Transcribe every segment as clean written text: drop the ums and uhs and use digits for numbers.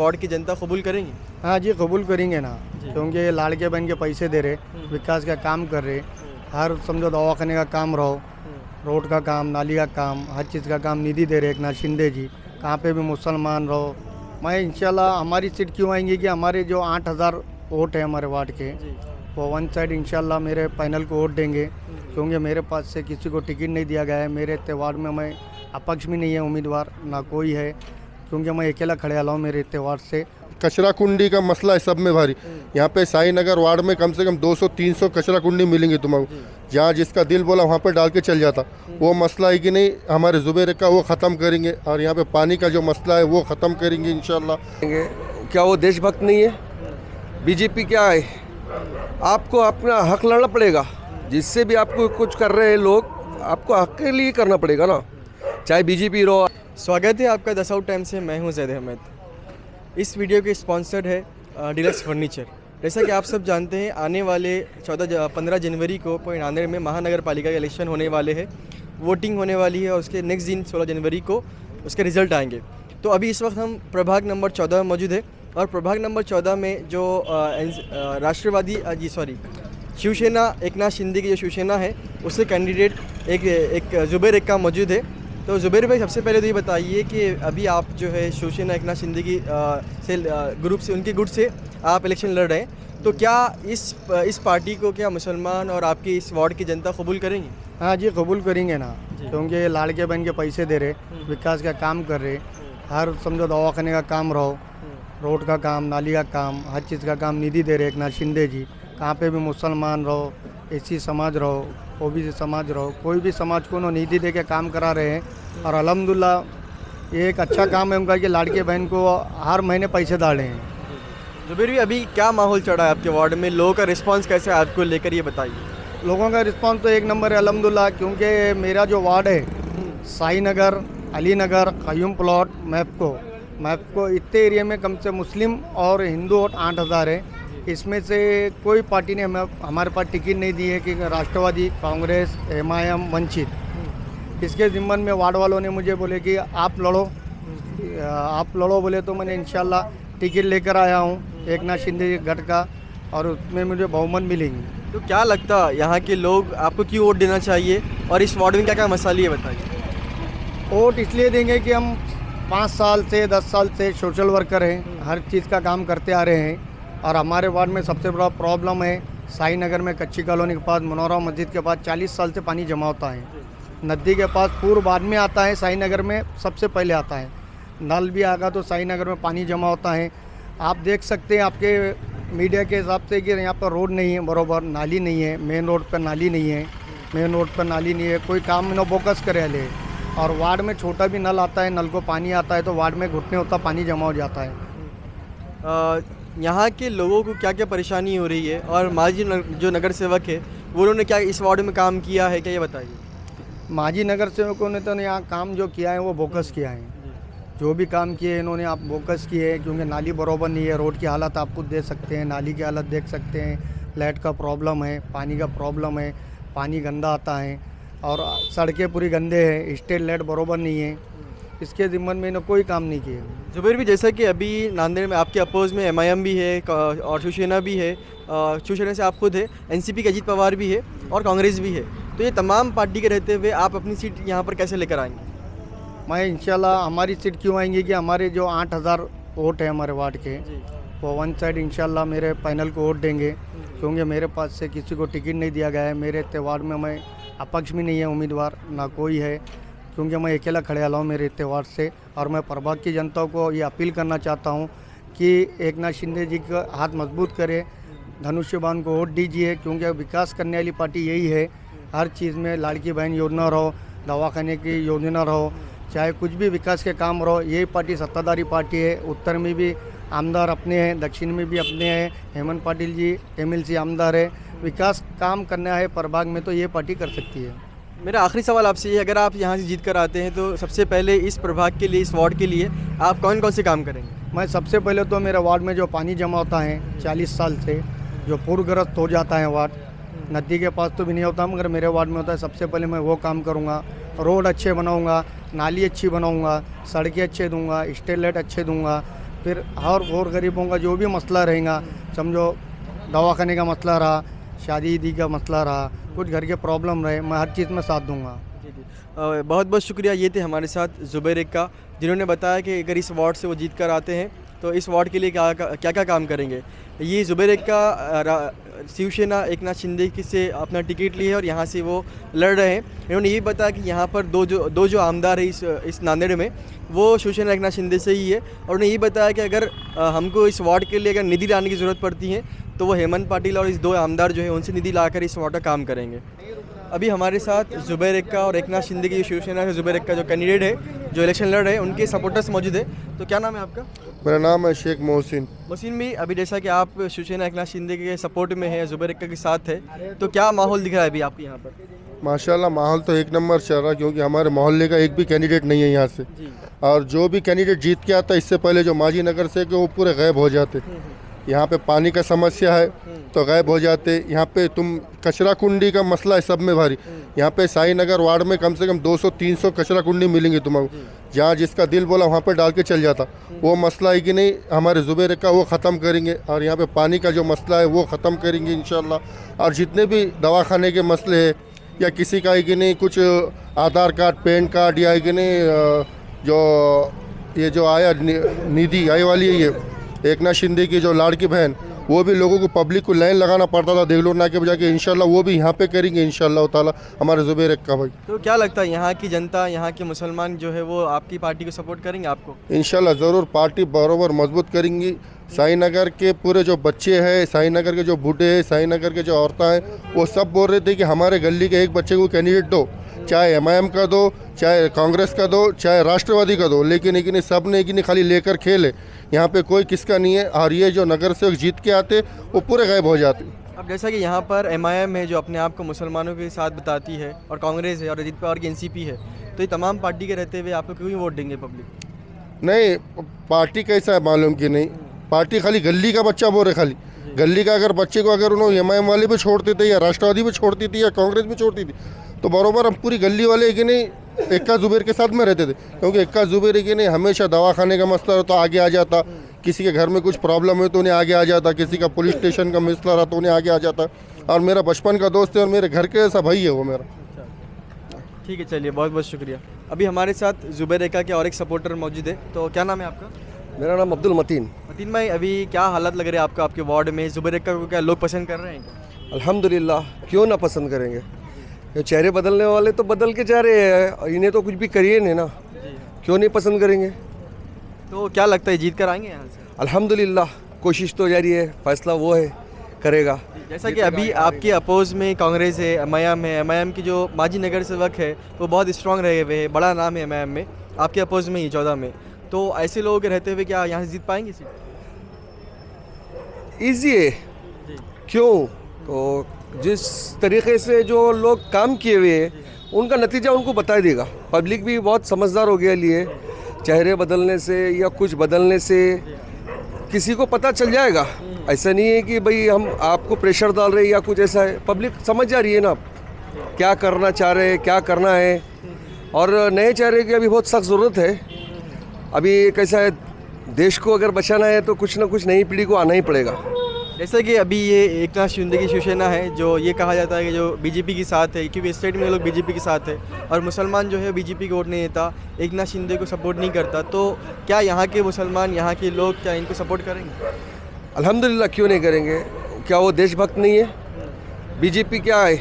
Ward की जनता कबूल करेंगी? हाँ जी, कबूल करेंगे ना, क्योंकि ये लाड़के बहन के पैसे दे रहे, विकास का काम कर रहे, हर समझो दवाखाने का काम रहो, रोड का काम, नाली का काम, हर चीज़ का काम निधि दे रहे एक नाथ शिंदे जी। कहाँ पे भी मुसलमान रहो, मैं इंशाल्लाह हमारी सीट क्यों आएंगी कि हमारे जो 8,000 वोट है हमारे वार्ड के, वो वन साइड इंशाल्लाह मेरे पैनल को वोट देंगे, क्योंकि मेरे पास से किसी को टिकट नहीं दिया गया है। मेरे त्यौहार में मैं अपक्ष भी नहीं है उम्मीदवार, ना कोई है, क्योंकि मैं अकेला खड़े आला हूँ मेरे त्यौहार से। कचरा कुंडी का मसला है सब में भारी। यहाँ पे साई नगर वार्ड में कम से कम 200-300 कचरा कुंडी मिलेंगी तुम्हें, जहाँ जिसका दिल बोला वहाँ पे डाल के चल जाता। वो मसला है कि नहीं, हमारे जुबेर का वो ख़त्म करेंगे, और यहाँ पे पानी का जो मसला है वो ख़त्म करेंगे इंशाल्लाह। क्या वो देशभक्त नहीं है? बीजेपी क्या है? आपको अपना हक लड़ना पड़ेगा। जिससे भी आपको कुछ कर रहे हैं लोग, आपको हक के लिए करना पड़ेगा ना, चाहे बीजेपी रहो। स्वागत है आपका 10 आउट टाइम से। मैं हूं जैद अहमद। इस वीडियो के स्पॉन्सर्ड है डीलक्स फर्नीचर। जैसा कि आप सब जानते हैं, आने वाले 15 जनवरी को नांदेड़ में महानगर पालिका के इलेक्शन होने वाले हैं, वोटिंग होने वाली है और उसके नेक्स्ट दिन 16 जनवरी को उसके रिजल्ट आएंगे। तो अभी इस वक्त हम प्रभाग नंबर 14 में मौजूद है, और प्रभाग नंबर 14 में जो शिवसेना एकनाथ शिंदे की जो शिवसेना है, उससे कैंडिडेट एक जुबैर एक्का मौजूद है। तो जुबैर भाई, सबसे पहले तो ये बताइए कि अभी आप जो है शिवसेना एकनाथ शिंदे की ग्रुप से, उनके गुट से आप इलेक्शन लड़ रहे हैं, तो क्या इस पार्टी को क्या मुसलमान और आपकी इस वार्ड की जनता कबूल करेंगी? हाँ जी, कबूल करेंगे ना, क्योंकि ये लाड़के बहन के पैसे दे रहे, विकास का काम कर रहे, हर समझो दवाखाने का काम रहो, रोड का काम, नाली का काम, हर चीज़ का काम निधि दे रहे एक नाथ शिंदे जी। कहाँ पे भी मुसलमान रहो, एसी समाज रहो, ओबीसी समाज रहो, कोई भी समाज को उन्होंने निधि दे के काम करा रहे हैं, और अल्हम्दुलिल्लाह ये एक अच्छा काम है उनका कि लाड़के बहन को हर महीने पैसे डाले हैं। जुबैर भी, अभी क्या माहौल चढ़ा है आपके वार्ड में? लोगों का रिस्पांस कैसा है आपको लेकर, ये बताइए। लोगों का रिस्पांस तो एक नंबर है अल्हम्दुलिल्लाह, क्योंकि मेरा जो वार्ड है साई नगर, अली नगर, क़य्यूम प्लॉट, मैपको इतने एरिया में कम से मुस्लिम और हिंदू वोट 8,000 है। इसमें से कोई पार्टी ने हमारे पास टिकट नहीं दी है कि राष्ट्रवादी, कांग्रेस, एमआईएम, वंचित। इसके ज़िम्मन में वार्ड वालों ने मुझे बोले कि आप लड़ो बोले, तो मैंने इंशाल्लाह टिकट लेकर आया हूँ एक नाथ शिंदे गढ़ का, और उसमें मुझे बहुमत मिलेंगी। तो क्या लगता है यहाँ के लोग आपको क्यों वोट देना चाहिए, और इस वार्ड में क्या क्या मसाले है बताइए? वोट इसलिए देंगे कि हम 5 साल से 10 साल से सोशल वर्कर हैं, हर चीज़ का काम करते आ रहे हैं, और हमारे वार्ड में सबसे बड़ा प्रॉब्लम है साई नगर में कच्ची कॉलोनी के पास, मनोरा मस्जिद के पास 40 साल से पानी जमा होता है। नदी के पास पूर्व बाद में आता है, साई नगर में सबसे पहले आता है। नल भी आगा तो साई नगर में पानी जमा होता है। आप देख सकते हैं आपके मीडिया के हिसाब से कि यहाँ पर रोड नहीं है बराबर, नाली नहीं है, मेन रोड पर नाली नहीं है, कोई काम न फोकस करे ले, और वार्ड में छोटा भी नल आता है, नल को पानी आता है तो वार्ड में घुटने होता, पानी जमा हो जाता है। यहाँ के लोगों को क्या क्या परेशानी हो रही है, और माजी जो नगर सेवक है वो उन्होंने क्या इस वार्ड में काम किया है, क्या ये बताइए? माजी नगर सेवकों ने तो यहाँ काम जो किया है वो बोकस किया है, जो भी काम किए इन्होंने आप बोकस किए हैं, क्योंकि नाली बराबर नहीं है। रोड की हालत आप खुद देख सकते हैं, नाली की हालत देख सकते हैं, लाइट का प्रॉब्लम है, पानी का प्रॉब्लम है, पानी गंदा आता है, और सड़कें पूरी गंदे हैं, स्ट्रीट लाइट बराबर नहीं है। इसके ज़िम्मन में इन्होंने कोई काम नहीं किए। जुबैर भी, जैसा कि अभी नांदेड़ में आपके अपोज में एमआईएम भी है और शिवसेना भी है, शिवसेना से आप खुद है, एनसीपी के अजीत पवार भी है और कांग्रेस भी है, तो ये तमाम पार्टी के रहते हुए आप अपनी सीट यहाँ पर कैसे लेकर आएंगे? मैं इंशाल्लाह हमारी सीट क्यों आएंगी कि हमारे जो 8,000 वोट है हमारे वार्ड के, वो वन साइड इंशाल्लाह मेरे पैनल को वोट देंगे, क्योंकि मेरे पास से किसी को टिकट नहीं दिया गया है। मेरे त्यौहार में मैं अपक्ष भी नहीं है उम्मीदवार, ना कोई है, क्योंकि मैं अकेला खड़े आला हूँ मेरे त्यौहार से। और मैं प्रभाग की जनता को ये अपील करना चाहता हूँ कि एकनाथ शिंदे जी का हाथ मजबूत करे, धनुष्यबाण को वोट दीजिए, क्योंकि विकास करने वाली पार्टी यही है। हर चीज़ में लाड़की बहन योजना रहो, दवाखाने की योजना रहो, चाहे कुछ भी विकास के काम रहो, यही पार्टी सत्ताधारी पार्टी है। उत्तर में भी आमदार अपने हैं, दक्षिण में भी अपने हैं, हेमंत पाटिल जी एमएलसी आमदार है। विकास काम करना है प्रभाग में तो ये पार्टी कर सकती है। मेरा आखिरी सवाल आपसे ये, अगर आप यहाँ से जीत कर आते हैं तो सबसे पहले इस प्रभाग के लिए, इस वार्ड के लिए आप कौन कौन से काम करेंगे? मैं सबसे पहले तो मेरे वार्ड में जो पानी जमा होता है 40 साल से, जो पूरग्रस्त हो जाता है वार्ड, नदी के पास तो भी नहीं होता मगर मेरे वार्ड में होता है, सबसे पहले मैं वो काम करूँगा। रोड अच्छे बनाऊँगा, नाली अच्छी बनाऊँगा, सड़कें अच्छे दूँगा, स्ट्रीट लाइट अच्छे दूँगा, फिर और गरीबों का जो भी मसला रहेगा, समझो दवाखाने का मसला रहा, शादी ईदी का मसला रहा, कुछ घर के प्रॉब्लम रहे, मैं हर चीज़ में साथ दूंगा। जी जी बहुत बहुत शुक्रिया। ये थे हमारे साथ ज़ुबैर एक्का, जिन्होंने बताया कि अगर इस वार्ड से वो जीत कर आते हैं तो इस वार्ड के लिए क्या क्या काम करेंगे। ये ज़ुबैर एक्का शिवसेना एकनाथ शिंदे की से अपना टिकट ली है और यहाँ से वो लड़ रहे हैं। इन्होंने ये बताया कि यहाँ पर दो जो आमदार है इस नांदेड़ में, वो शिवसेना एकनाथ शिंदे से ही है। और उन्होंने ये बताया कि अगर हमको इस वार्ड के लिए अगर निधि लाने की ज़रूरत पड़ती है तो वो हेमंत पाटिल और इस दो आमदार जो है उनसे निधि लाकर इस वार्ड का काम करेंगे। अभी हमारे साथ ज़ुबैर एक्का और एकनाथ शिंदे की जो शिवसेना है, ज़ुबैर एक्का जो कैंडिडेट है, जो इलेक्शन लड़ रहे हैं, उनके सपोर्टर्स मौजूद है। तो क्या नाम है आपका? मेरा नाम है शेख मोहसिन। मोहसिन भी, अभी जैसा कि आप शिवसेना एकनाथ शिंदे के सपोर्ट में है, ज़ुबैर एक्का के साथ है, तो क्या माहौल दिख रहा है अभी आपके यहाँ पर? माशाल्लाह माहौल तो एक नंबर चल रहा है, क्योंकि हमारे मोहल्ले का एक भी कैंडिडेट नहीं है यहाँ से। और जो भी कैंडिडेट जीत के आता है इससे पहले जो माजी नगर से कि वो पूरे गायब हो जाते। यहाँ पे पानी का समस्या है तो गायब हो जाते। यहाँ पे तुम कचरा कुंडी का मसला है सब में भारी। यहाँ पे साई नगर वार्ड में कम से कम 200-300 कचरा कुंडी मिलेंगी तुम्हें, जहाँ जिसका दिल बोला वहाँ पे डाल के चल जाता। वो मसला है कि नहीं, हमारे ज़ुबैर एक्का वो ख़त्म करेंगे। और यहाँ पे पानी का जो मसला है वो ख़त्म करेंगे इंशाल्लाह। और जितने भी दवाखाने के मसले हैं या किसी का है कि नहीं, कुछ आधार कार्ड, पैन कार्ड या है कि नहीं, जो ये जो आया निधि आई वाली है, ये एकनाथ शिंदे की जो लाड़की बहन, वो भी लोगों को पब्लिक को लाइन लगाना पड़ता था देगलूर नाके पे जाके। इंशाल्लाह वो भी यहाँ पे करेंगे इंशाल्लाह ताला हमारे ज़ुबैर एक्का भाई। तो क्या लगता है यहाँ की जनता, यहाँ के मुसलमान जो है वो आपकी पार्टी को सपोर्ट करेंगे आपको? इंशाल्लाह ज़रूर पार्टी बराबर मजबूत करेंगी। साई नगर के पूरे जो बच्चे हैं, साई नगर के जो बूढ़े हैं, साई नगर के जो औरतें हैं, वो सब बोल रहे थे कि हमारे गली के एक बच्चे को कैंडिडेट दो, चाहे MIM का दो, चाहे कांग्रेस का दो, चाहे राष्ट्रवादी का दो, लेकिन सब ने कि खाली लेकर खेले। यहाँ पे कोई किसका नहीं है। और ये जो नगर सेवक जीत के आते वो पूरे गायब हो जाते। अब जैसा कि यहाँ पर MIM है जो अपने आप को मुसलमानों के साथ बताती है, और कांग्रेस है और अजीत पवार की NCP है, तो ये तमाम पार्टी के रहते हुए आपको क्यों वोट देंगे पब्लिक? नहीं, पार्टी कैसा है मालूम कि नहीं, पार्टी खाली गली का बच्चा बोल रहे। खाली गली का अगर बच्चे को अगर उन्होंने MIM वाले पे छोड़ते थे या राष्ट्रवादी पे छोड़ती थी या कांग्रेस में छोड़ती थी, तो बराबर हम पूरी गली वाले कि नहीं एक्का ज़ुबैर के साथ में रहते थे। क्योंकि एक्का ज़ुबैर कि नहीं हमेशा दवाखाने का मसला हो तो आगे आ जाता, किसी के घर में कुछ प्रॉब्लम है तो उन्हें आगे आ जाता, किसी का पुलिस स्टेशन का मसला रहा तो उन्हें आगे आ जाता। और मेरा बचपन का दोस्त है और मेरे घर के ऐसा भाई है वो मेरा। ठीक है, चलिए बहुत बहुत शुक्रिया। अभी हमारे साथ ज़ुबैर एक्का के और एक सपोर्टर मौजूद है। तो क्या नाम है आपका? मेरा नाम अब्दुल मतीन। मतीन भाई, अभी क्या हालात लग रहे हैं आपको आपके वार्ड में? ज़ुबैर एक्का को क्या लोग पसंद कर रहे हैं क्या? अल्हम्दुलिल्लाह, क्यों ना पसंद करेंगे। ये चेहरे बदलने वाले तो बदल के जा रहे हैं, इन्हें तो कुछ भी करिए नहीं ना, क्यों नहीं पसंद करेंगे। तो क्या लगता है जीत कर आएंगे यहाँ से? अल्हम्दुलिल्लाह, कोशिश तो जारी है, फैसला वो है करेगा। जैसा कि अभी आपके अपोज में कांग्रेस है, MIM है। MIM की जो माजी नगर सेवक है वो बहुत स्ट्रांग रहे हुए है, बड़ा नाम है MIM में, आपके अपोज में ही 14 में। तो ऐसे लोगों के रहते हुए क्या यहाँ से जीत पाएंगे सीट? ईजी है। क्यों? तो जिस तरीके से जो लोग काम किए हुए हैं उनका नतीजा उनको बता देगा। पब्लिक भी बहुत समझदार हो गया लिए, चेहरे बदलने से या कुछ बदलने से किसी को पता चल जाएगा। ऐसा नहीं है कि भाई हम आपको प्रेशर डाल रहे हैं या कुछ ऐसा है, पब्लिक समझ जा रही है ना क्या करना चाह रहे हैं, क्या करना है। और नए चेहरे की अभी बहुत सख्त ज़रूरत है। अभी कैसा है, देश को अगर बचाना है तो कुछ ना कुछ नई पीढ़ी को आना ही पड़ेगा। जैसे कि अभी ये एकनाथ शिंदे की शिवसेना है, जो ये कहा जाता है कि जो BJP के साथ है, क्योंकि स्टेट में लोग BJP के साथ है और मुसलमान जो है BJP को वोट नहीं देता, एकनाथ शिंदे को सपोर्ट नहीं करता। तो क्या यहाँ के मुसलमान, यहाँ के लोग क्या इनको सपोर्ट करेंगे? अल्हम्दुलिल्लाह, क्यों नहीं करेंगे। क्या वो देशभक्त नहीं है? BJP क्या है,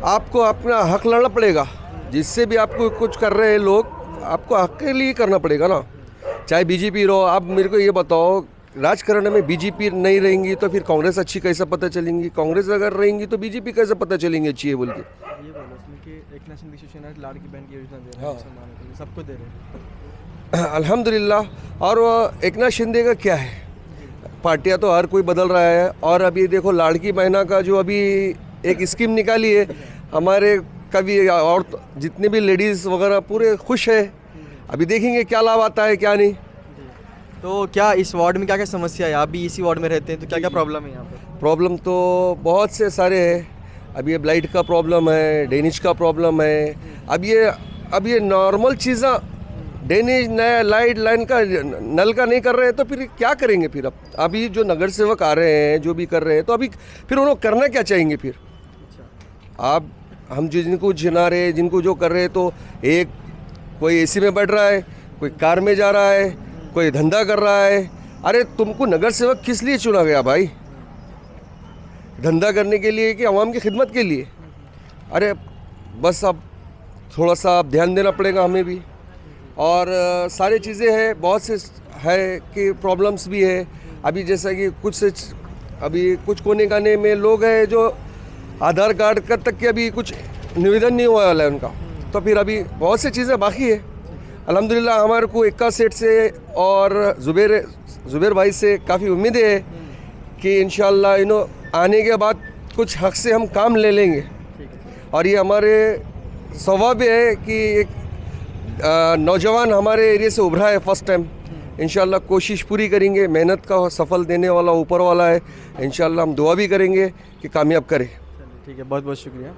आपको अपना हक लड़ना पड़ेगा। जिससे भी आपको कुछ कर रहे हैं लोग, आपको हक के लिए करना पड़ेगा ना, चाहे BJP रहो। आप मेरे को ये बताओ, राजकारण में BJP नहीं रहेंगी तो फिर कांग्रेस अच्छी कैसे पता चलेंगी? कांग्रेस अगर रहेंगी तो BJP कैसे पता चलेंगी अच्छी है बोल के? ये बोलो उसमें कि एकनाथ शिंदे की शिवसेना लाड़की बहन की योजना दे रहे हैं मुसलमानों के लिए, सबको दे रहे हैं। अल्हम्दुलिल्लाह। और एकनाथ शिंदे का क्या है, पार्टियां तो हर कोई बदल रहा है। और अभी देखो लाड़की बहना का जो अभी एक स्कीम निकाली है, हमारे कभी और जितने भी लेडीज़ वगैरह पूरे खुश है। अभी देखेंगे क्या लाभ आता है क्या नहीं। तो क्या इस वार्ड में क्या क्या समस्या है? आप भी इसी वार्ड में रहते हैं, तो क्या क्या प्रॉब्लम है यहाँ पर? प्रॉब्लम तो बहुत से सारे हैं। अब ये ब्लाइट का प्रॉब्लम है, ड्रेनेज का प्रॉब्लम है। अब ये नॉर्मल चीज़ें ड्रेनेज नया लाइट लाइन का नल का नहीं कर रहे हैं तो फिर क्या करेंगे फिर? अब अभी जो नगर सेवक आ रहे हैं जो भी कर रहे हैं तो अभी फिर उन्होंने करना क्या चाहेंगे फिर? आप हम जिनको जिना रहे जिनको जो कर रहे हैं तो एक कोई एसी में बैठ रहा है, कोई कार में जा रहा है, कोई धंधा कर रहा है। अरे तुमको नगर सेवक किस लिए चुना गया भाई? धंधा करने के लिए कि आवाम की खिदमत के लिए? अरे बस अब थोड़ा सा अब ध्यान देना पड़ेगा हमें भी। और सारी चीज़ें हैं, बहुत से है कि प्रॉब्लम्स भी है। अभी जैसा कि कुछ कोने काने में लोग हैं जो आधार कार्ड का तक के अभी कुछ निवेदन नहीं हुआ वाला है उनका, तो फिर अभी बहुत सी चीज़ें बाकी है। अल्हम्दुलिल्लाह हमारे को इक्का सेठ से और ज़ुबैर भाई से काफ़ी उम्मीद है कि इंशाअल्लाह आने के बाद कुछ हक से हम काम ले लेंगे। और ये हमारे स्वभाव है कि एक नौजवान हमारे एरिया से उभरा है फर्स्ट टाइम। इंशाअल्लाह कोशिश पूरी करेंगे, मेहनत का सफल देने वाला ऊपर वाला है। इंशाअल्लाह हम दुआ भी करेंगे कि कामयाब करे। ठीक है, बहुत बहुत शुक्रिया।